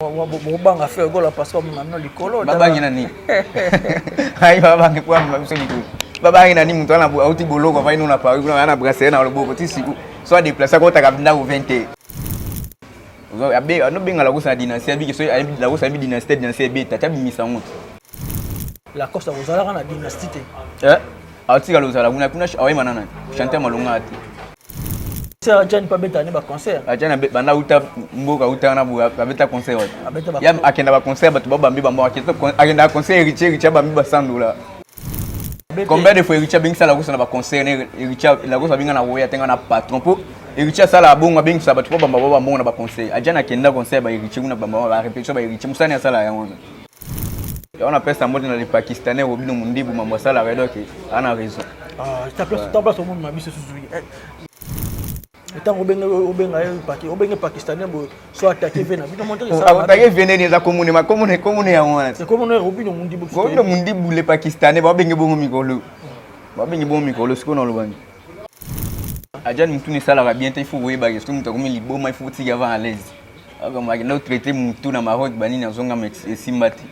Bobanga fait gola parce que maintenant likolo. Babangi nani? Ai babangi kwa mbiso liku. Babangi nani mtu ana auti boloko va ina Paris kuna ana brasser na loboko ti siku. Soit déplacer ko ta kabinda au 20. Uzo abe no benga la kosa dynastie bi so la kosa bi dynastie beta tabi misango. La Costa Rosala na dynastie. Auti ka lozala kuna awe manana. Chanter malonga ati. C'est Adjan pas beta ni ba concert. Adjan banda uta mboka uta na ba beta concert. Ya akenda ba concert batu babambi ba mwa akenda concert Richard ba mbi ba $100. Combien de fois Richard bing sala ko na ba concert ne Richard la ko sabinga na woya tenga na patron po Richard sala bonga bing sa batu babamba babamba na ba concert. Adjan akenda concert ba Richard na bamba ba répétition ba Richard musani sala ya ngona. Ya ona pesa mode na les pakistanais obino mundibu mambo sala redo ke ana raison. Ta place au monde mabiso suzuki. Tant au pakistanais soit attaqué vena bino montrer ça attaqué vena ni za commune ma commune ya wana c'est comme on est robino mundi bu ko no mundi bu les pakistanais ba bengi bongo mikolo siko na lobani Adjan mutu ni sala bien il faut voyer ba question mutu comme liboma il faut tiga va à l'aise aga ma na traiter mutu na Maroc bani na zonga simbati.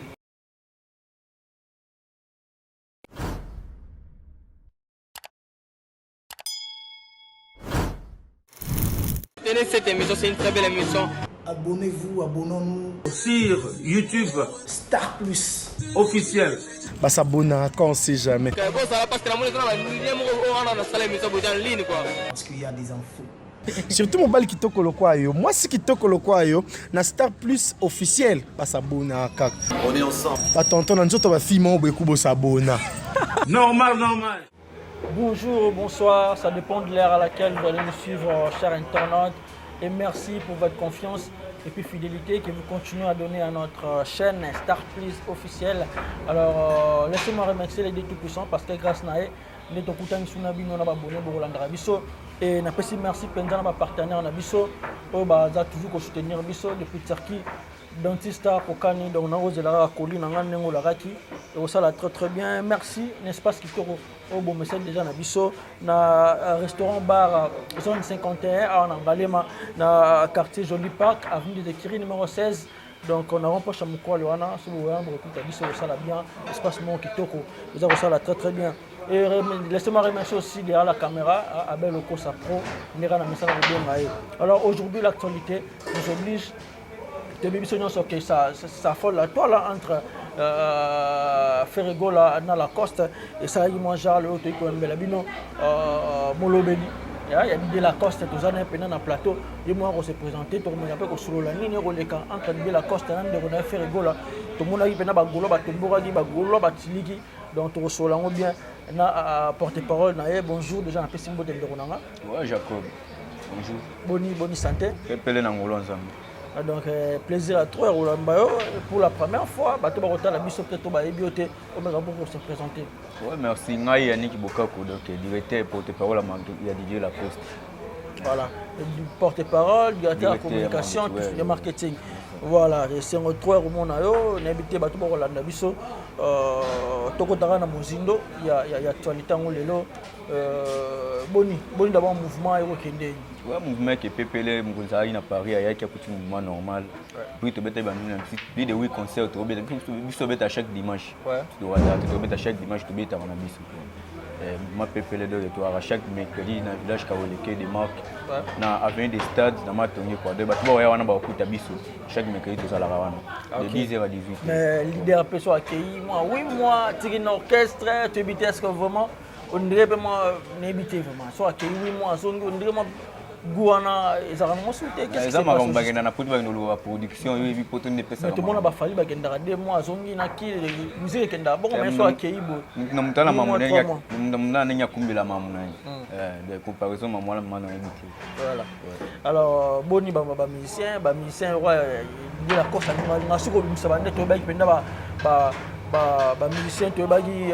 Cette émission, c'est une très belle émission. Abonnez-vous, abonnons-nous sur YouTube Star Plus officiel. Bah s'abonner quand on sait jamais. Parce qu'il y a des infos. Surtout mon bal qui toque le quoi yo. Moi c'est qui toque le quoi yo. Na Star Plus officiel. Bah s'abonner kak. On est ensemble. Bah tonton na nzoto ba film on beaucoup s'abonner. Normal. Bonjour, bonsoir, ça dépend de l'heure à laquelle vous allez nous suivre, chers internautes. Et merci pour votre confiance et puis fidélité que vous continuez à donner à notre chaîne Star Plus officielle. Alors, laissez-moi remercier les deux tout-puissants parce que grâce à eux, nous avons abonné à Bisso. Et nous avons merci à nos partenaires Bisso. Nous avons toujours soutenir Bisso depuis Turquie. Dentista Kokani, donc on a osé la colis, on a raki, et ça l'a très bien. Merci, n'est-ce pas, ce qui au bon message déjà na biso na restaurant bar zone 51 à Nangalema na quartier Joli Park avenue des Kiri numéro 16. Donc on a remporté Chamukwa Loana sur le web pour biso ça l'a bien, espace mon kitoko, ça l'a très bien. Et laissez-moi remercier aussi derrière la caméra Abel Okosa Pro, Nera na message bien. Alors aujourd'hui l'actualité nous oblige que ça folle la toile entre Ferrego na la Coste et ça y mange le autre qui est bino Molobeli. Il y a de la Coste tous années pendant un plateau et moi on s'est présenté tout le monde après sur la ligne entre de la Coste et de Ferrego là tout le monde a eu pendant bagolo batumboura di bagolo batiliki donc tout sur la bien na porte-parole na bonjour déjà un peu symbole de Ronanga. Ouais Jacob. Bonjour. Boni santé. Pepele na ngolo ensemble. Donc plaisir à toi pour la première fois bato ba kotala biso peut-être ba ebioté on va pour se présenter. Ouais merci ngai Yannick Bokako donc directeur porte-parole à DJ La Poste. Voilà, du porte-parole, directeur de communication, de marketing. Voilà, c'est un trois au monde ayo, n'habité bato ba kolanda biso tokotaka na mozindo il y a actualité ngo lelo boni d'abord mouvement et okende. Ouais, mouvement qui pepele mkonzali na Paris aya qui a coutu mouvement normal. Puis tu beta bandi na petit de oui concert tu beta à chaque dimanche. Ouais. Tu beta chaque dimanche tu beta na biso. Ma pepele de retour à chaque mercredi na village Kawoleke de Marc. Na avenue des stades na matongi quoi. De bato ba wana ba okuta biso. Chaque mercredi tout ça la wana. De 10h à 18h. Mais leader peut accueilli moi. Oui, moi, tu es un orchestre, tu habites est-ce que vraiment on dirait vraiment n'habiter vraiment. Soit accueilli oui moi, on dirait moi Gouana, ils ont consulté. Qu'est-ce qui s'est passé? Na production, il y a poto ne pesa. Tout le monde a fallu bagenda 2 mois, zongi na ki musique kenda bon mais soit accueilli bo. Na mutala mamunenya, na nenya kumbila mamunenya. De comparaison mamona mana ebiki. Voilà. Alors boni ba musicien roi de la course na suko bimisa bande to baki penda ba musicien to baki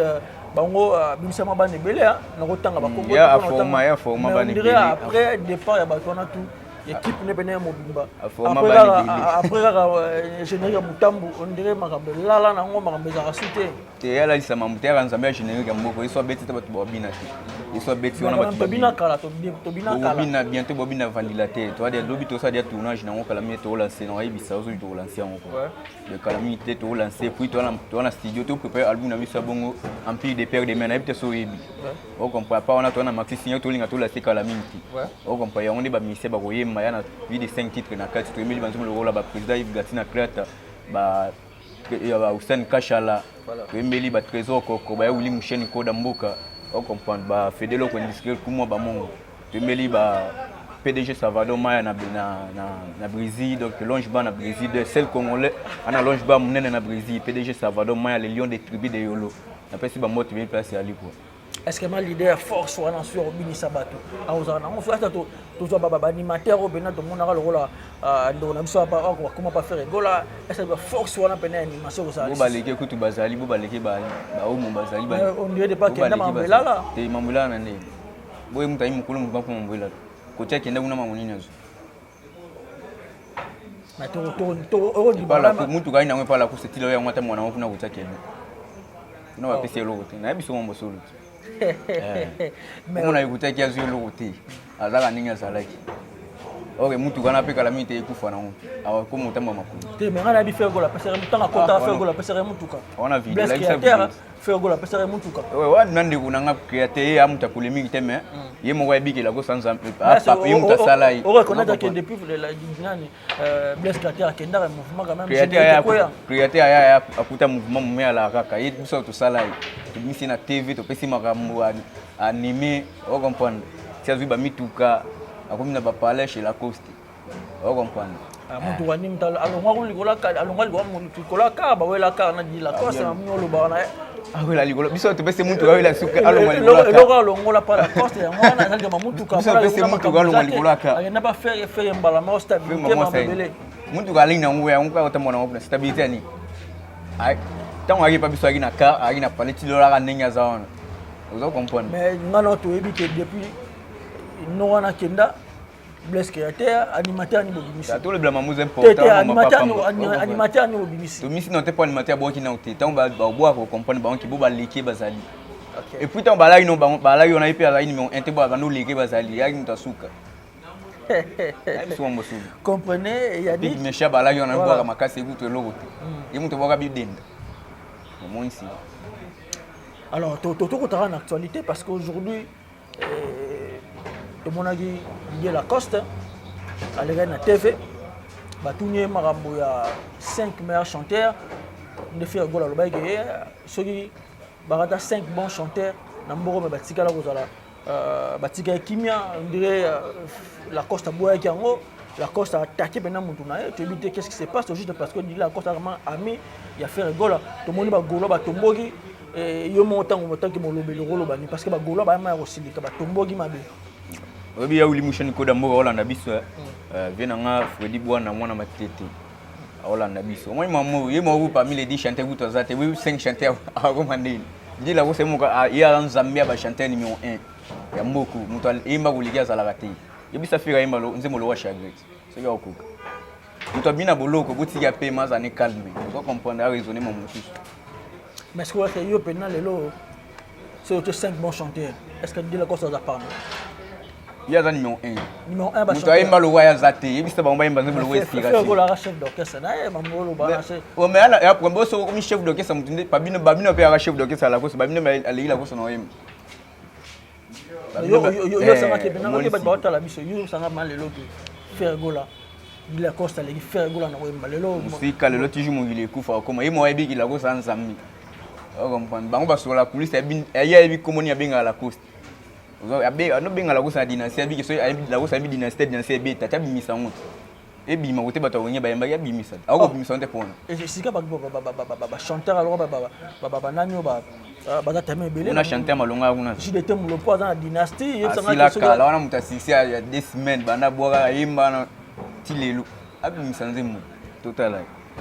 bango bimisa mabane belé na kotanga ba Congo. Ya forma bane belé. Après départ ya bato na tout équipe ne bene mobimba. Après la générique mutambu on dirait makambe lala na ngoma makambe za rasute. Te yala isa mamutera nzambe générique mboko iso betita bato bobina ti. ils sont bêtes on a tobina kala bientôt bobina vandilateur toi des lobby tout ça des tournage na on Calamity to lancer na ibisa ozo to lancer en quoi le Calamity to lancer puis toi na studio to préparer album na biso bongo en pile de père de main na bite so yebi on comprend pas on a toi na maxi signer to linga to lancer Calamity on comprend on est ba ministère ba koyema ya na vie de 5 titres na 4 titres mais banzo le rôle ba président Yves Gatina créateur ba ya ba Hussein Kashala to emeli ba trésor koko ba Willy Musheni ko da mboka on comprend ba Fedelo ko indiscret kuma ba mongo to emeli ba PDG Salvador Maya na Brésil donc longe ba na Brésil de celle congolais ana longe ba munene na Brésil PDG Salvador Maya les lions des tribus de Yolo na pesi ba moto bien place ali quoi. Est-ce que ma leader force wana sur Bini Sabato auzana on fait to baba animateur au bena to monaka le rôle ndo na biso pas comment pas faire gola est-ce que force wana pena animation ça bo baleke kutu bazali bo baleke ba o mo bazali ba on dirait pas que na mambela là te mambela na ne boye mutai mukulu mbanko mambela ko tia kenda kuna mamunini azo na to di bala ko mutu ga ina ngwe pala ko setilo ya ngwata mwana ngona ko tia kenda no ba pese lo te na biso mo solo mais on a écouté qu'il y a eu le côté azala ninga salaki ok mutu kana pe Calamity ekufa na on awa ko mutamba makulu te mais ngana bi faire gola passer mutanga kota faire gola passer mutuka on a vu la créateur faire gola passer mutuka ouais wa nande kuna nga créateur ya muta polémique te mais ye mo wa biki la ko sans papa ye muta salai on reconnaît que depuis la dinani Blaise créateur kendara mouvement quand même créateur ya akuta mouvement mumea la kaka ye biso to salai misi na TV to pesi makambo animé on comprendre si azu ba mituka akomina ba parler chez la coste on comprendre mutu wani mtalo alongwa kulikola ka alongwa kulikola ka ba wela ka na di la coste na mnyolo ba na awela likolo biso to pesi mutu wela suka alongwa likolo longola pa la coste ya mwana nalika mamutu ka biso pesi mutu alongwa likolo ka agenda ba faire mbala ma stabilité ma bebele mutu ka linga ngwe ngwa otamona ngwa stabilité ni ai tant on arrive pas biso na ka ari na parler ti dola ka ninga za on vous comprenez mais ngana to ebi que depuis no wana kenda Blaise créateur animateur ni bobimisi tout le blâme est important animateur ni bobimisi to misi non te pas animateur bo ki na ote tant ba boire ko comprendre ba ki bo ba leke bazali et puis tant ba la ino ba la yo na ipe ala ini mais ente bo ba no leke bazali ya muta suka comprenez il y a dit mais chaba la yo na boire makasi ekuto logote et muto boka bi denda moi ici. Alors, tu as en actualité parce qu'aujourd'hui, mon ami Didier Lacoste, à la TV, il y a 5 meilleurs chanteurs. De faire gola le bail ceux qui 5 bons chanteurs. Namboro me batika la kozala batika kimia on dirait Lacoste a boya qui en haut. Lacoste a attaqué pendant mon tournoi. Tu as dit qu'est-ce qui se passe juste parce que Lacoste a vraiment ami. Il a fait un goal. Tout le monde va goal ba tombogi et yo montant que mon lobby le rôle bani parce que ba goal ba ma aussi ka ba tombogi mabe. Obi ya Willy Musheni ko da mboga Holanda biso vient nga Freddy Bwana mwana matete Holanda biso. Moi maman ye mo parmi les 10 chanteurs vous tozate oui 5 chanteurs à commander. Dit la ko c'est mon ya Zambia ba chanteur numéro 1. Ya mboko muto imba kulikia za la yebisa fika imba lo nzemo lo wa chagret. So ya okuka. Muto bina boloko buti ya paiement za ne calme. Vous comprenez à raisonner mon motus. Mais est-ce que yo pena lelo c'est 5 bons chanteurs. Est-ce que dit la cosa za parler? Il y a un numéro 1. Numéro 1 ba chanteur. Muto imba lo wa ya zate. Yebisa ba imba nzemo lo wa espira. Fait go la chef d'orchestre na mamolo ba chef. O mais ala ya prombo so comme chef d'orchestre mutunde babino pe ya chef d'orchestre la cosa babino ali la cosa no yem. Yo sanga ke bena ke ba ta la biso yo sanga mal lelo ke faire gola la costa le faire gola na wemba lelo musika lelo toujours mongile kufa koma yemo yebi ki la ko sans ami o comprendre bango ba sur la coulisse ya yebi komoni ya benga la costa ozo ya be no benga la ko sa dynastie yebi ki so la ko sa bi dynastie be tata bi misango e bi ma wote ba to wenye ba yamba ya bi misa ako bi misante pona et sika ba chanteur alors ba nanyo ba bazatame belé on a chanté malonga kuna si était mon poids dans la dynastie il sanga que là on a mutasisi il y a 2 semaines bana boka yimba na tilelo abi misanze mu total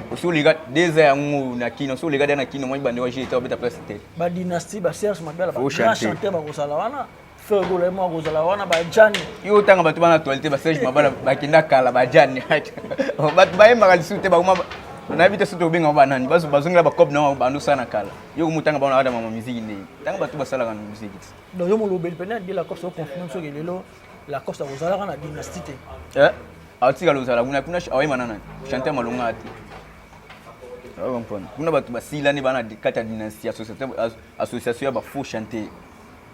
aussi les gars 2 ans na kino so les gars na kino moi bande wa j'étais obeta place tête ba dynastie ba Serge Mabela ba chanter ba kosala wana faire gola mo kosala wana ba Jani yo tanga batu bana actualité ba Serge Mabela ba kinda kala ba Jani ba yemba kalisute ba uma na vite surtout binga banani bazo bazongela ba cop na bandu sana kala yo mutanga bana wada mama musique ndi tanga batu basala kana musique donc yo molo bel pena de la course au confirme so lelo la course à Rosala kana dynastie atika lozala kuna awe manana chanter malonga ati kuna batu basila ni bana kata dynastie association ya ba faux chanter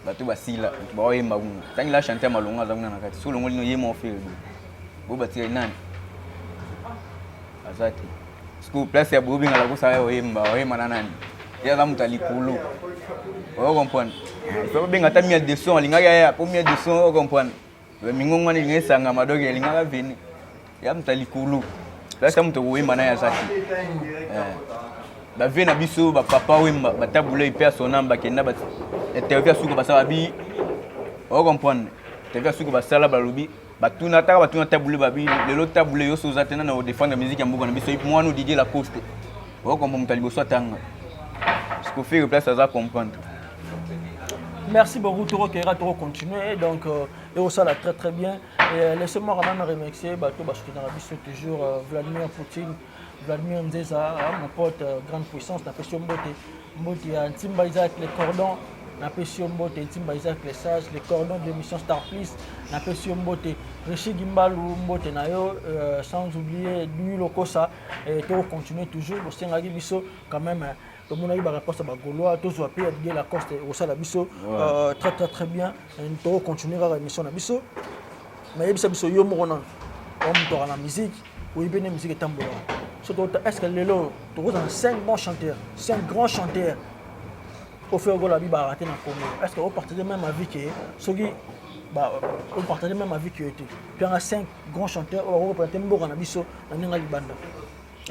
batu basila bawe magungu tangi la chanter malonga za kuna nakati so longo lino yemo ofere bo batira nani azati school place ya bobi ngala kusa owe manana ya za mutalikulu o comprendre so benga ta mia de son linga ya po mia de son o comprendre mingongo ni ngesanga madoge linga vini ya mutalikulu place mtu owe manana ya zati ba vena biso ba papa wemba batabula ipe son namba kenda ba interview suko basala bi o comprendre interview suko basala balobi batuna tabule babi lelo tabule yo so zatena na défendre musique ya mbuga na biso moi nous Didier Lacoste o comprendre mutalibo so tanga ce qu'on fait place à comprendre. Merci beaucoup Toro Kera Toro continuer donc et ça là très bien et laissez-moi quand même remercier bato basoutenir biso toujours Vladimir Poutine Vladimir Nzeza mon pote grande puissance na question mbote ya Ntimba Isaac les cordons na pesio mbote Ntimba Isaac les sages les cordons de l'émission Star Plus na pesio mbote Rishi Gimbalu mbote na yo sans oublier lui Lokosa et Toro continuer toujours au Sengagi biso quand même tout le monde a eu la réponse à Bagoloa, tous ont appelé à la coste au Salabiso, très bien. Nous allons continuer à la émission à Bisso. Mais il y a des gens qui ont la musique, ou il y a des musiques qui sont est-ce que les lots, tu as 5 bons chanteurs, 5 grands chanteurs au fait que la Bible a raté dans le Congo. Est-ce que vous partagez même avis que ceux qui vous partagez même avis que puis il y a 5 grands chanteurs, on va représenter Mbora Bisso dans le Libanda.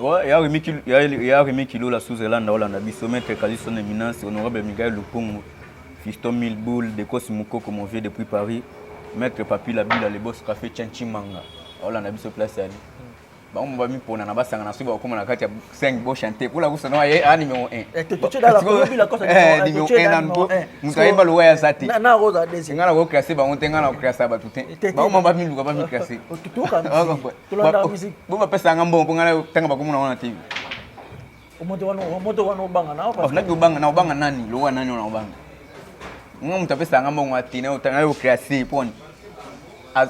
Ouais, il y a Rémi Kilo la Sous-Zélande, Hollande, Bisso, Maître Kalisson Eminence, Honorable Miguel Lupongo, Fiston Milboul, Dekos Mouko, comme on vient depuis Paris, Maître Papi Labila, les boss café Tchanchimanga, Hollande, Bisso, place à lui. On va mis pour Nanabasa, on a suivi comme on a 5 beaux chantés. Pour la route, non, il y a un numéro 1. Et tu es dans la Colombie, la Costa d'Ivoire. Numéro 1 dans le nous avons pas le ouais à ça. Na rosa desi. Ngala ko classé ba on tenga na classé ba tout. Ba on m'a mis lu ba mi classé. Tu la musique. Bo ba pesa ngambo po ngala tenga ba ko muna TV. Omoto wano banga na parce que na ubanga nani lo wa nani na ubanga. Ngam mtapesa ngambo ngati na utanga yo classé pon.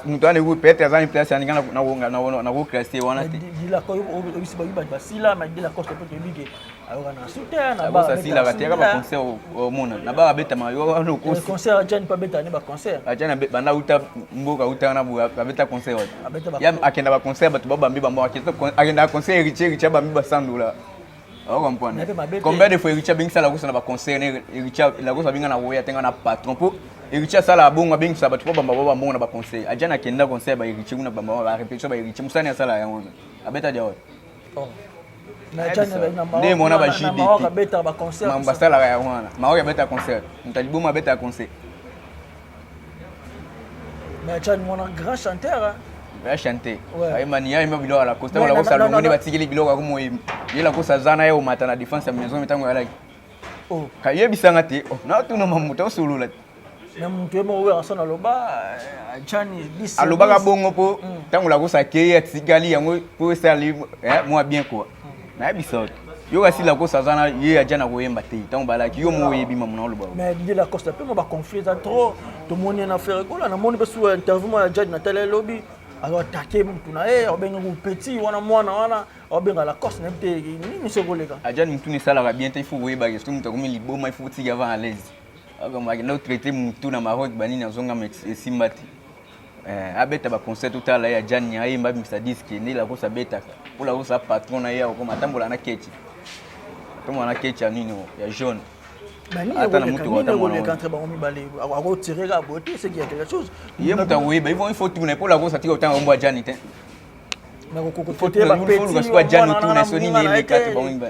Mutane ku peut-être azani place ani ngana na ko classé wana te. Dila ko obisi ba yiba basila ma dila ko peut bige alors na souter na ba basila ba teka ba concert au mona na ba beta ma yo no ko concert Jan pa beta ni ba concert ajana banda uta mboka uta na buga ba beta concert wa ya akenda ba concert ba to ba mbi ba mwa keto akenda concert riche ba mbi ba sandula au comprendre combien de fois riche bingisa la ko na ba concert ne riche la ko sabinga na woya tenga na patron po riche sala bonga bingisa ba to ba mbona ba concert ajana kenda concert ba riche kuna ba ba répétition ba riche musani sala ya ngona abeta jawo Nde mona ba JB. Ma beta ba concert. Ma sala ya wana. Ma oya beta concert. Mtaliboma beta concert. Mais Chan mona grand chanteur. Ba chanter. Ay mania ime bilo ala Costa wala ko salongo ne batikili bilo ko mo yela ko sazana yo mata na defense ya maison mitango ya like. Oh, kayebisanga te. Oh, na tu no mamuta usulula. Na muntu emo we asana loba Chan bis. Aloba ka bongo po tango la ko sakeye atikali yango po sali moi bien quoi. Na biso yo kasi la ko sazana ye ajana ko yemba te tango bala ki yo mo yebi mamuna lo ba mais Didier Lacoste pe mo ba conflit ça trop to moni na faire ko la na moni be sou interview mo ya Judge na tele lobby alors attaquer mtu na obenga ko petit wana mwana obenga Lacoste na te ni se kolega ajana mtu ni sala bien te il faut yeba que tout mtu ko mi liboma il faut tiga avant à l'aise alors ma na traiter mtu na Maroc banini azonga simbati abeta ba concert tout à la ya Jani ya imba misa disque ni la ko sa beta pour la ko sa patron na ya ko matambola na kechi comme on a kechi nini ya jaune ata na mutu wata mwana contre ba mi balé a retirer la beauté c'est qu'il y a quelque chose il muta oui ba il faut tourner pour la ko sa tiko temps ombo Jani te na ko côté ba petit ko kwa Jani tourner so nini ile kati ba mimba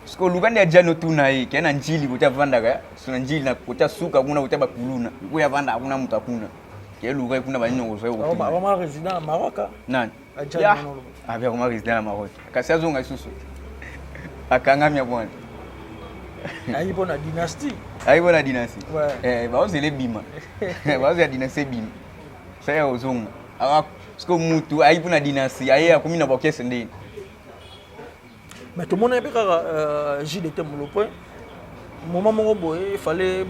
sko luganda ya Jani tourner hii kana njili kuta vanda ka suna njili na kuta suka kuna kuta ba kuluna ku ya vanda hakuna mtu akuna Luga kuna ba nyongo zo ko ba ma résident Maroc nani ya avia ko ma résident Maroc kasi azonga isusu akangami bwana aibo na dynastie ba ozele bima ba ozele dynastie bima saya ozonga aka sko mutu aibo na dynastie aye akumina ba kese ndeni Mais tout le monde a bien JDT Molopoint. Moment il fallait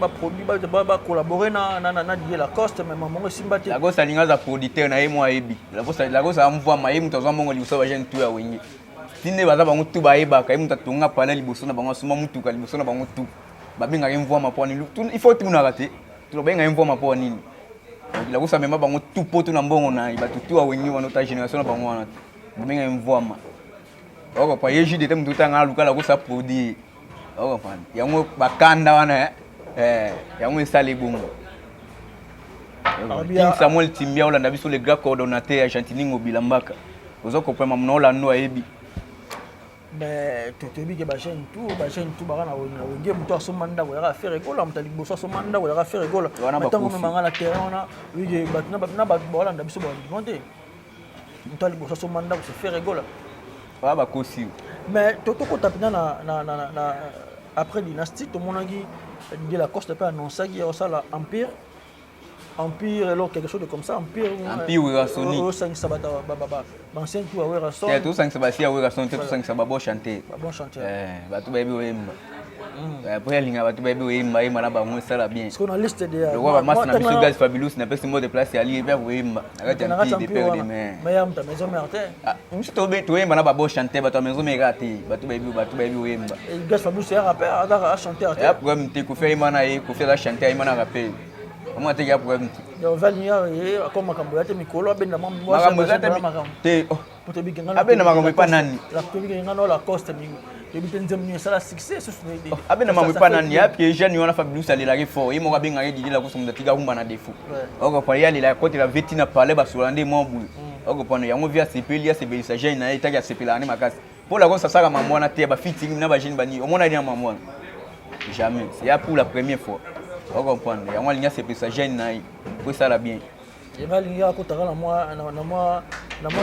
collaborer na Didier Lacoste mais maman Simbati. Lacoste alinga za producteur na yemo ayebi. Lacoste amvoa mayimu to zwa mongo liboso ba jeune tout ya wengi. Tinde baza bango tout ba yeba ka yimu tatonga pala liboso na bango suma mutu ka liboso na bango tout. Ba benga yemvoa maponi. Il faut tout na rater. Tu benga yemvoa maponi. Lacoste mema bango tout poto na mbongo na ba tout ya wengi wana ta génération na bango wana. Ba benga yemvoa ma. Oko pa yeji de tem tout nga luka Lacoste produit. Oh, fan. Yango bakanda wana yango esali bongo. Tim Samuel Timbia ola ndabiso le grand coordonnateur ya Chantiningo Bilambaka. Ozo kopema mnola no ayebi. Mais totebi ke ba chaîne tout bana wenge muto asomanda ko ya faire école mutali boso asomanda ko ya faire école. Matango manga na terrain ona wige batna ba bola ndabiso ba monter. Mutali boso asomanda ko se faire école. Ba kosi. Mais totoko tapina na après dynastie tout le monde a dit la Coste peut annoncer qu'il y a ça l'empire alors quelque chose de comme ça empire ou Sony au 5 sabata ancien tout à Werrason tout 5 sabati à Werrason tout 5 sababo chanter bon chanter batu baby wemba après linga batu baby wemba et mala bango ça la bien parce qu'on a liste de le roi masse na biso gaz fabulous na pesi mot de place ali vers wemba arrête de perdre mais yam ta maison merte monsieur tobe to wemba na babo chanter batu maison mérité batu baby wemba et gaz fabulous c'est rappel à chanter et après me te ko faire mana et ko faire chanter mana rappel comment te ya problème yo valia et comme makambo yate mikolo abenda mambo te pour te bigenga abenda makambo pa nani la to bigenga no la Coste mi te bitenzem ni ça la succès ce abenda makambo pa nani ya puis jeune wana Fabulous ali la fort et mo ka benga Didier Lacoste mo tika humba na défaut oko pa yali la côté la veti na parler ba solande mo bulu oko pa no yango via CPL ya sebelisa jeune na ita ya CPL ani makasi pour la Coste ça ka mambo na te ba fitting na ba jeune bani o mona ni mambo jamais c'est pour la première fois. On comprend. Il y a un lien c'est pour ça gêne pour ça la bien. Il va lien à côté là moi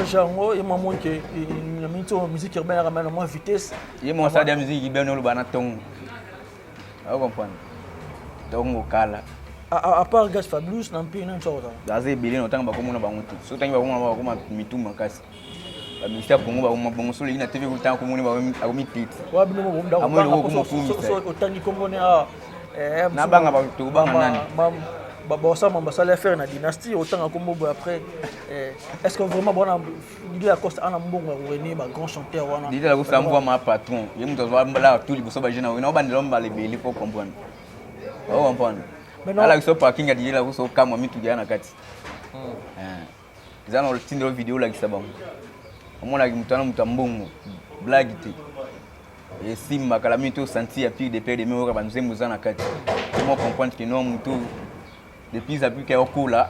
genre et moi que la musique urbaine ramène moins vitesse. Il moi ça de musique urbaine au banaton. On comprend. Donc kala. À part Gaz Fabulous n'a pas une chose. Gazé bilé no tanga bakomo na bango tout. So tanga bakomo bakoma mituma makasi. Ba ministère Congo ba bongo so le na TV ko tanga ko moni ba ko mititi. Wa bino mo mda ko otangi Congo na na banga ba to banga nani bossa mambasala faire na dynastie autant comme après est-ce que vraiment bon Didier Lacoste ana mbongo reni ba grand chanteur wana Didier Lacoste envoie ma patron yemu to zo la tout liboso ba jena na ba ndelo le beli pour comprendre o comprendre maintenant ala so parking ya Didier Lacoste kama mitu dia na kati zana tindo video la kisabango omona kimutana mutambongo blague te et si makala mito senti à pire de père de me ora banze muzana kati comment comprendre que non mutu depuis à plus qu'au cours là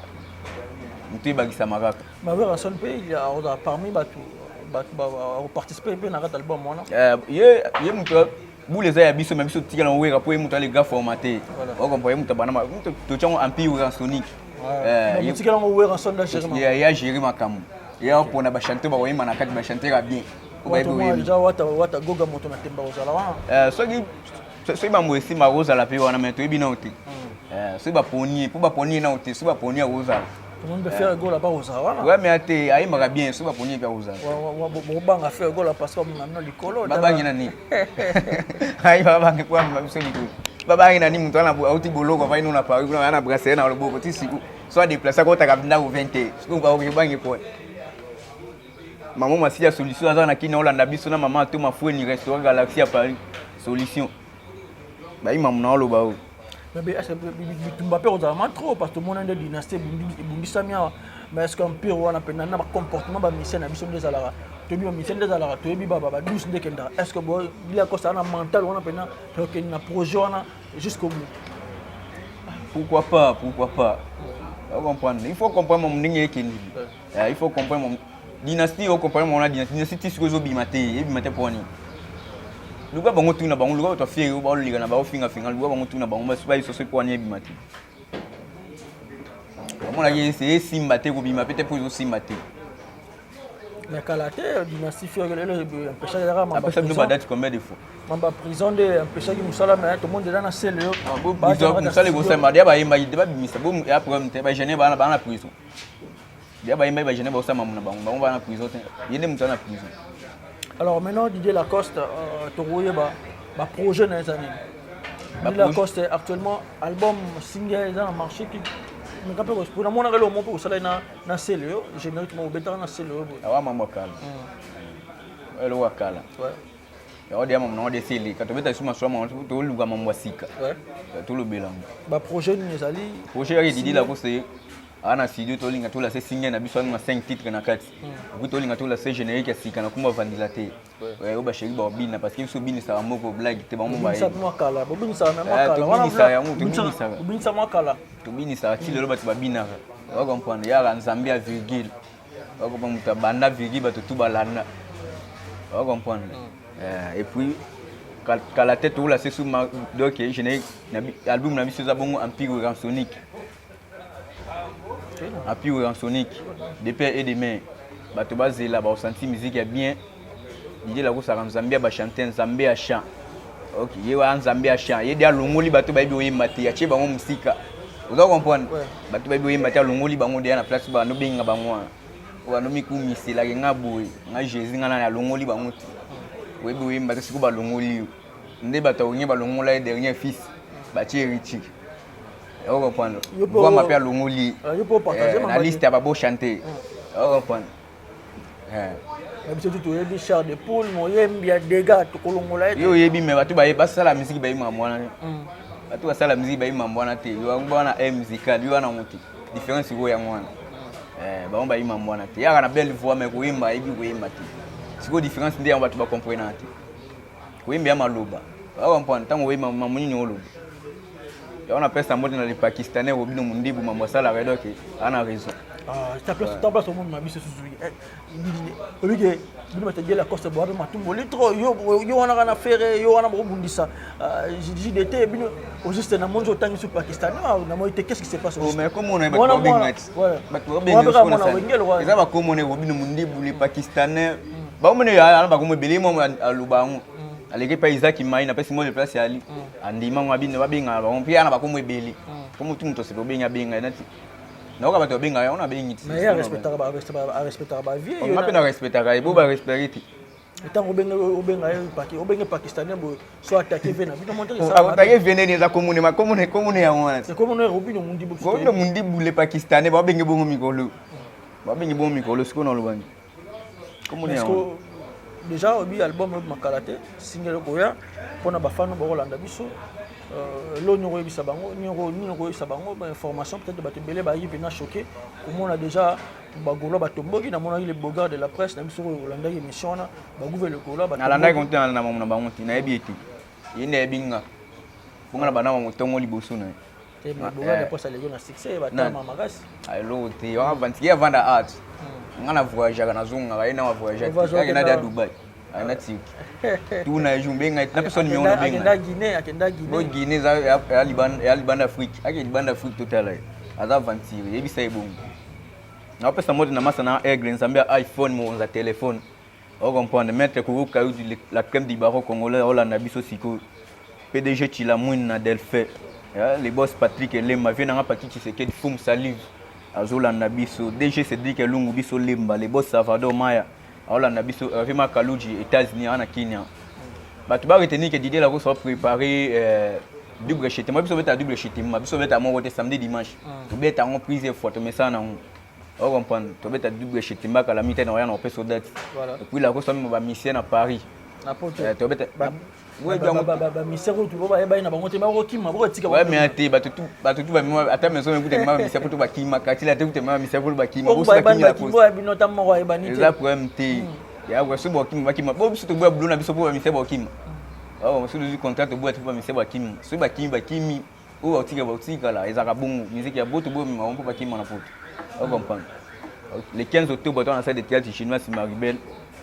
mutu bagisa makaka ma vera son pays il y a parmi batu participer bien à l'album moi ye mutu boule za ya biso même biso tika na wera pour mutu les gars formaté on comprend mutu bana mutu to chango empire sonic mutu tika na wera son da gérer ya gérer makamu ya pona ba chanter ba wema na kati ba chanter bien. Déjà wata goga moto na temba ozala wana so ba mwesi ma ozala pe wana meto ebina ote so ba poni na ote so ba poni a ozala tout le monde faire gola ba ozala wana ouais mais ate ayi maka bien so ba poni pe ozala bo banga faire gola parce que maintenant likolo ba bangi nani ayi ba bangi kwa mbiso likolo ba bangi nani mtu ana auti boloko va ino na Paris kuna ana brasser na loboko ti siku soit déplacer ko ta kabinda au 20 siku ba ko bangi kwa maman m'a dit solution à na kina Hollande biso na maman to mafoueni restaurant Galaxy à Paris solution ba ima mna lo ba o mais est-ce que Mbappé on a trop parce que mon ande dynastie bundi samia mais est-ce qu'on peut on a pena na comportement ba mission na biso des alara to bi mission des alara to bi baba 12 ndekenda est-ce que boy il a costa na mental on a pena que na projet on a jusqu'au bout pourquoi pas on comprendre il faut comprendre mon ndenge yake ndi il faut comprendre mon dynastie au comprendre mon dynastie ti sikozo bimate e bimate poni luka bango tuna bango luka to fier ba liga na ba finga luka bango tuna bango ba suba iso so poni e bimate mon la c'est simba te ko bima peut-être pour simba te mais kalate dynastie fier le empêcher de rama après ça nous ba date combien de fois mamba prison de empêcher ki musala mais tout le monde dans celle ba musala go sa ma dia ba yimba de ba bimisa bo et après me te ba jeune ba na prison dia ba yimba ba jeune ba sa mamu na bango ba na prison te yende mutu na prison Alors maintenant, Didier Lacoste, tu as projet dans les années. Didier Lacoste, actuellement, album, single, dans le marché. Mais quand on a mon arrêt, on peut aller dans CLE, généralement, on peut aller dans CLE. Ah, maman, calme. Elle est calme. On dit à mon décès, quand tu es sur ma chambre, tu es là, mon wasika. Tout le bilan. Le projet, nous allons. Le projet, Didier Lacoste, ana studio to linga to la se singa na biso na 5 titres na kati ku to linga to la se générique ya sika na kuma vandilate ouais oba sheri ba bina parce que so bini sa moko blague te ba mo ba ça moi kala bo bini sa même kala wana sa ya mo to bini sa moi kala to bini sa ti lelo ba ti ba bina wa comprendre ya Nzambia virgule wa comprendre ta banda virgule ba to tout balanda wa comprendre et puis kala tête ou la se sous donc générique album na biso za bongo Empire Ransonique Appui en sonique, de père et de mère. Tu vas là, tu senti musique est bien. Il dit là que ça Nzambia va chanter Nzambia à chant. Ok, il y a Nzambia à chant. Il y a l'ongoli batu baby oye mate. Il y a chez bango musika. Vous avez compris? Batu baby oye mate l'ongoli bango de na place ba no benga bango. Wa no miku misi la nga boy. Nga Jésus nga na l'ongoli bango. Oui boy mate siku ba l'ongoli. Nde batu onye ba l'ongola dernier fils. Ba ti héritier. Vous comprenez? Vous m'appelez Longoli. La liste va pas chanter. Vous comprenez? Mais c'est tout le char de poule, moi j'aime bien des gars tout Longolais. Yo yebi mais tu vas pas ça la musique ba ima mwana. Tu vas ça la musique ba ima mwana te. Yo ngwana musical, yo na muti. Différence iko ya mwana. Ba on ba ima mwana te. Ya na belle voix mais ko imba ebi ko imba te. Siko différence ndé on va tu ba comprendre te. Ko imba ya maloba. Vous comprenez? Tango imba mamunyi oloba. On appelle ça mode dans les Pakistanais au bino mundibu mambo sala redo ke ana raison. Ah, ta place au monde ma biso susui. Obi ke bino matadiela la coste boire matumbo litro yo wana kana faire yo wana bobundisa. JDT bino au juste na monjo tangi sur Pakistanais na moi qu'est-ce qui se passe? Oh mais comment on est pas bien net. Ba to bien yo ça. Ça va comment on est au bino mundibu les Pakistanais. Ba on est ala ba comme belimo alubangu. Aleke pa Isaac Mai na pesi mo le place ali andima ngabine babinga ba mpia na bakomo ebeli comme tout muto se benga benga nati na oka bato benga on a bengi ti mais respecter ba vie on m'a pas respecter ba bo ba respecter tant obenga pakistanais bo so attaquer vena bino monter ça attaquer vena ni za commune ma commune ya wana c'est comme on robino mundi bo ko ndo mundi bu le pakistanais ba bengi bongo mikolo ba bengi bongo mikolo siko na lobani commune ya wana. Déjà obi album makalate single goya pona bafano bakolanda biso lo nyoko yebisa bango nyoko yebisa bango ba information peut-être bato belé ba yipe na choqué comme on a déjà bagolo batomboki na mona ile bogard de la presse na biso kolanda émission na ba gouverne kola ba alanda konte na mamu na bango ti na yebi eti yine ebinga funga na bana mo tongo liboso na et ba bogard de presse les na succès ba tama magasi allo ti on va vendre vendre art ngana voyager na zunga ga ina voyager ga na Dubai ana tiki tu na jumbe nga na personne mi on benga akenda Guinée bo Guinée za ya Liban Afrique ake Liban Afrique total aza aventure yebisa ebongo na pesa mode na masa na aigle Nzambia iPhone mo za téléphone on comprendre mettre ko ka la crème du barreau congolais Hollande biso siko PDG Chilamwine na Delphi les boss Patrick Lemba vient na Patrick Tshisekedi fum salive azolanda biso DG Cédric Lungu biso Lemba les boss Salvador Maya azolanda biso Rima Kaluji États-Unis en Kenya batu ba retenir que Didier Lacoste va préparer double chez moi biso beta double chez moi biso beta mon côté samedi dimanche to beta on prise photo mais ça na on comprendre to beta double chez moi kala mitaine na on peut so date et puis Lacoste va mission à Paris na poto to beta ouais ba misero tu ba na bango te ba rokima ba tika ouais mais ate ba tout ba moi ata maison écoute ma misero to ba kima kati la te écoute ma misero ba kima bo ba kima ba binota mo wa ba ni te za problème te ya wa so ba kima bo biso to ba bluna biso po ba misero ba kima oh so du contrat to ba to ba misero ba kima so ba kimi o otika la ezaka bongo musique ya boto bo ma on peut ba kima na poto on comprend le 15 octobre on a fait des théâtres chinois sur Maribel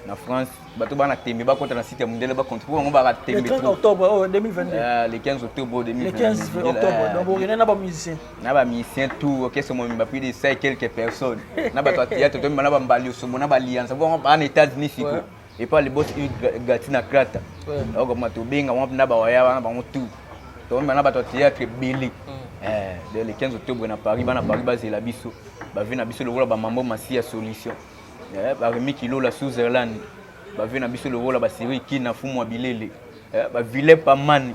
na France bato bana tembe ba contre na site mondial ba contre pour on ba tembe le 15 octobre 2022 le 15 octobre 2022 le 15 octobre donc on na ba musicien tout OK c'est moi m'a plus de 5 quelques personnes na ba théâtre to na ba mbali so na ba alliance bon en États-Unis siko et pas les boss gatina krata donc comme to benga on na ba waya ba tout to na ba théâtre belé le 15 octobre na Paris ba c'est la biso ba vina biso le ba mambo masia solution ba remi kilo la Switzerland bavie na biso le rôle ba série qui na fumu bilele ba ville pas mani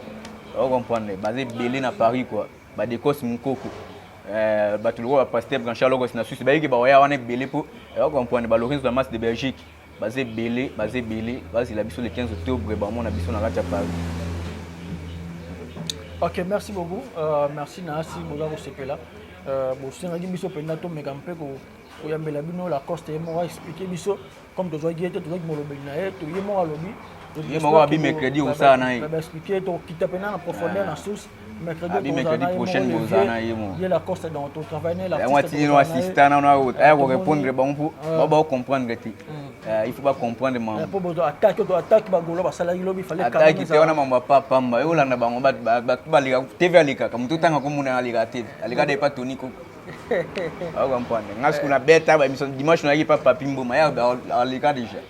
on comprendre basé belé na Paris quoi ba décos mukoko ba tout le rôle pasteur Jean-Charles Logos na Suisse ba yiki ba waya wana belé pour on comprendre ba Lorenzo Damas de Belgique basé belé basé la biso le 15 octobre ba mon biso na ratia Paris. Ok, merci beaucoup. Merci Nasi Boga Sepela. Bon, c'est un biso penato megampe ko yambela bino la coste et moi expliquer biso comme tu dois guider tu dois me lobby na tu y moi lobby. Je m'en vais mercredi ou ça na. Je vais expliquer to kita pena na profondeur na source mercredi prochain bozana yemo. Il la coste dans ton travail la. Moi tu nous assistant na route. Pour répondre bon pour ba comprendre que il faut pas comprendre man. Pour besoin attaque ba golo ba salari lobby fallait attaque te wana mamba papa mba yo landa bango ba liga TV alika comme tout temps comme on alika TV alika de pas toniko ah comprendre ngas kuna beta ba émission dimanche na yi papa pimbo ma ya alika déjà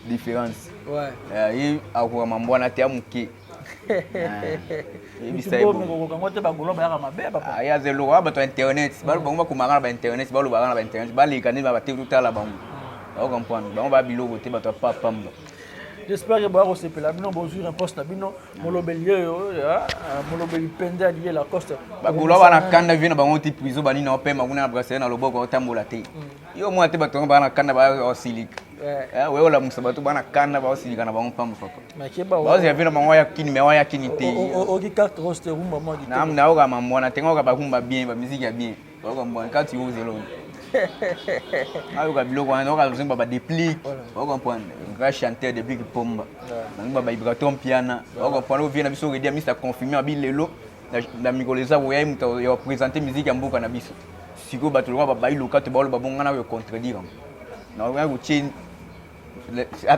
différence ouais yi akwa mambo na te amuke bisai bo ko ngote ba golo ba ya mabe papa aya zelo ba to internet ba lo bango ba kumanga ba internet ba lo ba na internet ba lika ni ba te tout à la bango on comprend on va bilogo te ba to papa mba. J'espère que vous avez la bino bonjour un poste bino molobelier molobeli penda lié la coste ba golo bana kanda vina ba ngoti prison bani na opema kuna brasser na loboko otambola te yo mo ate ba to bana kanda ba osilik we ola musabatu bana kanda ba osilika na ba ngopamba papa makeba ba ozi vina ba ngoya kini me waya kini te o ki carte roster rumba mo di na amna oga mamona tenga oga ba kumba bien ba musique ya bien oga mbona kati yo zelo ayo biloko wana oka zimba ba déplique on comprendre grand chanteur depuis que pomba ngba ba Ibraton piana on comprendre vient na biso redia misa confirmer abi lelo na mikoleza boya muto yo présenter musique ya mboka na biso siko ba tulwa ba bayi lokato ba lo ba bongana yo contredire na on va routine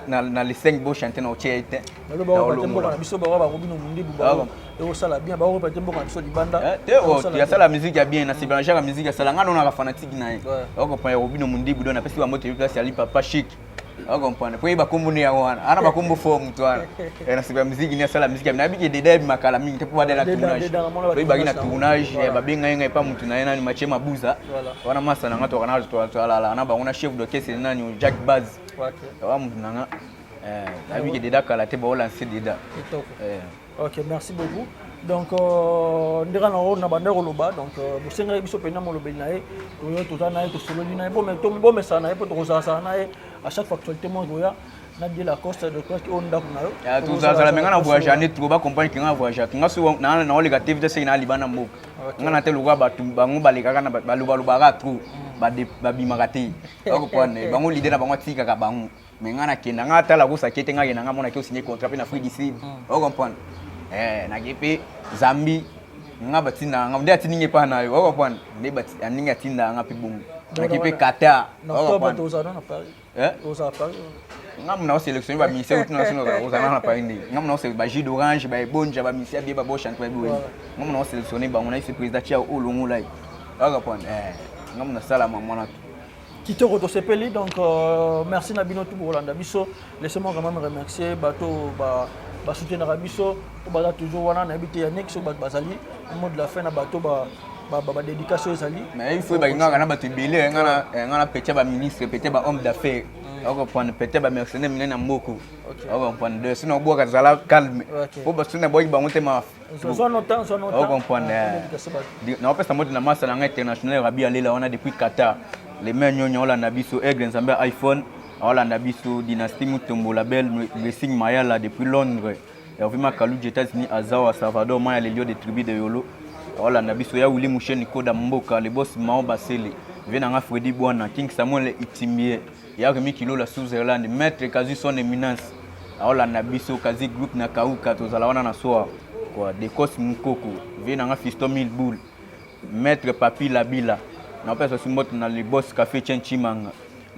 na les 5 beaux chanteurs na chete na lo ba ba mboka na biso ba ba robino mundi buba yo sala bien ba ba mboka na biso libanda te o ya sala musique ya bien na se brancher la musique ya sala ngana na fanatique na on comprend robino mundi budo na pesi ba moto place ya li papa chic on comprend pour ba kombo ni ya wana ana ba kombo form to ana na se ba musique ni sala musique na biki de deb makala mingi te pour la tournage pour ba gina tournage ba benga nga pa mutu na ni mache mabuza wana masa na ngato kana to ala na ba una chef d'orchestre nani Jack Baz wa mutu na abiki de dakala te ba o lancer deda ok merci beaucoup donc ndira na on na bandero loba donc busenga biso pena mo lobeli na e to to na e to solo ni na e bo me to bo me sana e po to sa na e à chaque fois actualité mo goya na di la coste de quoi on da kuna yo ya to sa la menga na voyage ani to ba compagnie kinga voyage kinga so na na oliga activité c'est na libana mboka ngana te luga ba tu bango balika kana ba luba ga tru ba bimaka te ko pone bango leader na bango tika ka bango mengana kenda ngata la kusa kete ngake na ngamona ke signer contrat pe na Afrique du Sud o comprendre na gepe Zambie ngaba tina ngamde atininge pa na yo o comprendre ne bati aninga tinda ngapi bungu na gepe Qatar o comprendre to na Paris to sa Paris ngamna o sélectionner ba ministère international o za na Paris ndi ngamna o se ba jus d'orange ba bonja ba ministère bi ba bo chanteur bi ngamna o sélectionner ba ngona ise président chia o longo lai o comprendre ngamna sala mamona Kitoko to sepeli donc merci Nabino tout pour Rolanda Biso laissez-moi quand même remercier bateau ba soutenir Biso pour ba toujours wana na habité Yannick sur ba bazali au mot de la fin na bateau ba dédicace ezali mais il faut ba ngana na bateau belé ngana petit ba ministre petit ba homme d'affaires on comprend petit ba mercenaire minena mboko on comprend de sinon boka zala calme pour ba suna boy ba motema son temps on comprend na pesa mode na massa na international rabi alela wana depuis Qatar les mains nyonyo la nabiso aigle nzambe iPhone la nabiso dynastie Mutombo label Blessing Mayala depuis Londres et vima Kalu États-Unis Azawa Salvador Maya les lieux de tribu de Yolo la nabiso ya Willy Moucheni Koda Mboka les boss Mao Basele venanga Freddy Bwana King Samuel Itimie ya Remi Kilo la Switzerland maître Kazi son éminence la nabiso Kazi group na Kauka tozala wana na soa quoi Dekos Mukoko venanga Fiston Milboul maître Papi Labila na pesa simbote na le boss café Chimanga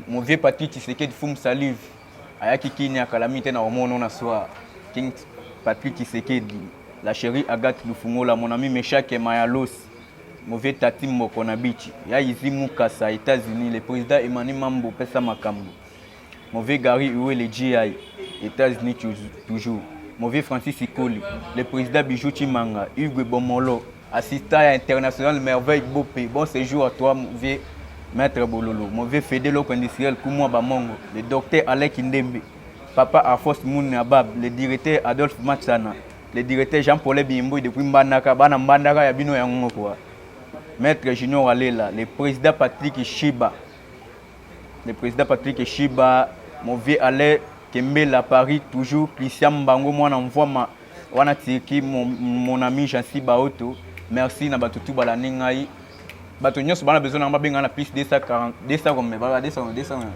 mon vieux Patrick Tshisekedi fum salive ayaki kini akalamite na omono na soir King Patrick Tshisekedi la chérie Agathe Lufungola mon ami Meshak Mayalos mon vieux Tati Mokona Bichi ya Izimu Kasa États-Unis le président Emmanuel Mambo pesa makambo mon vieux Gary Uwe le GI États-Unis toujours mon vieux Francis Ikoli le président Bijou Chimanga Hugo Bomolo assistant international merveille Bopé bon séjour à toi mon vieux maître Bololo mon vieux Fédélo industriel Koumoua Bamongo le docteur Alec Indembe Papa Arfos Moun Abab, le directeur Adolphe Matsana, le directeur Jean-Paul Bimbo depuis Mbandaka, Bana Mbandaka Yabino Yangokwa. Maître Junior Alela, le président Patrick Chiba. Le président Patrick Chiba, mon vieux Alain Kembela Paris, toujours. Christian Mbango, moi, j'envoie mon ami Jansi Baoto. Merci, na batutu balaningai. Batonios, on a besoin d'un plus 240, 200 comme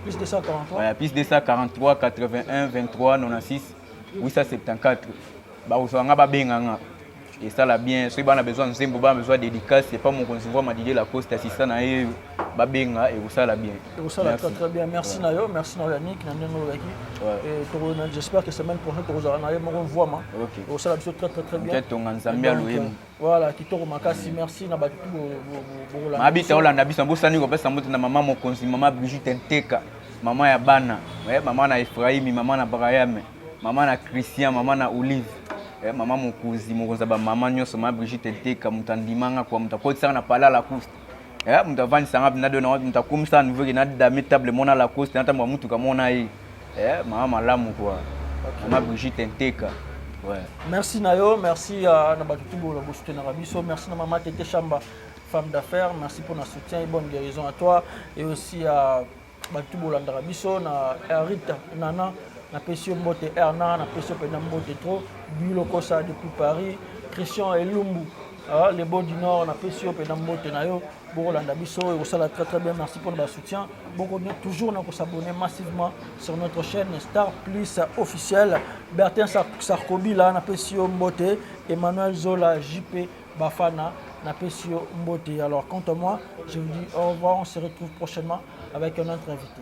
plus 243. Ouais, plus 243, 81, 23, 96, 874. Bah, on a besoin et ça l'a bien. Si on a besoin de dédicace, c'est pas mon concevoir m'a dit la poste assistant à eux, babenga et ça l'a bien. Et ça l'a très bien. Merci Nayo, merci Yannick, et j'espère que semaine prochaine tu auras Nayo mon voix ma. Et ça l'a très bien. Voilà, qui t'aura makasi, merci na batu bo. Habite Hollande biso mbosani ko pesa mbote na maman mon concevoir maman Brigitte Nteka, maman ya bana, ouais, maman na Ephraim, maman na Brahim, maman na Christian, maman na Olive. Maman mokuzi mokonza ba maman nyonso ma Brigitte Nteka mutandimanga kwa mutakotsanga na pala la coste mutavani sanga na dona mutakumisa nouveau que na dame table mona la coste na tamba mutu kamona yi maman malamu kwa maman Brigitte Nteka. Ouais. Merci Nayo, merci à Nabatutu pour soutenir Rabiso, merci à maman Tété Chamba, femme d'affaires, merci pour notre soutien et bonne guérison à toi et aussi à Batutu Bolanda Rabiso, na Rita Nana. Na Pessio Mbote Erna, na Pessio Penambote Tro, Bulo Kosa depuis Paris, Christian Elumbu, les beaux du Nord, na Pessio Penambote Nayo, Borolanda Bisso, et ça l'a très bien, merci pour le soutien. Beaucoup toujours nous s'abonner massivement sur notre chaîne Star Plus officielle. Bertin Sarkobi là, na Pessio Mbote, Emmanuel Zola, JP Bafana, na Pessio Mbote. Alors quant à moi, je vous dis au revoir, on se retrouve prochainement avec un autre invité.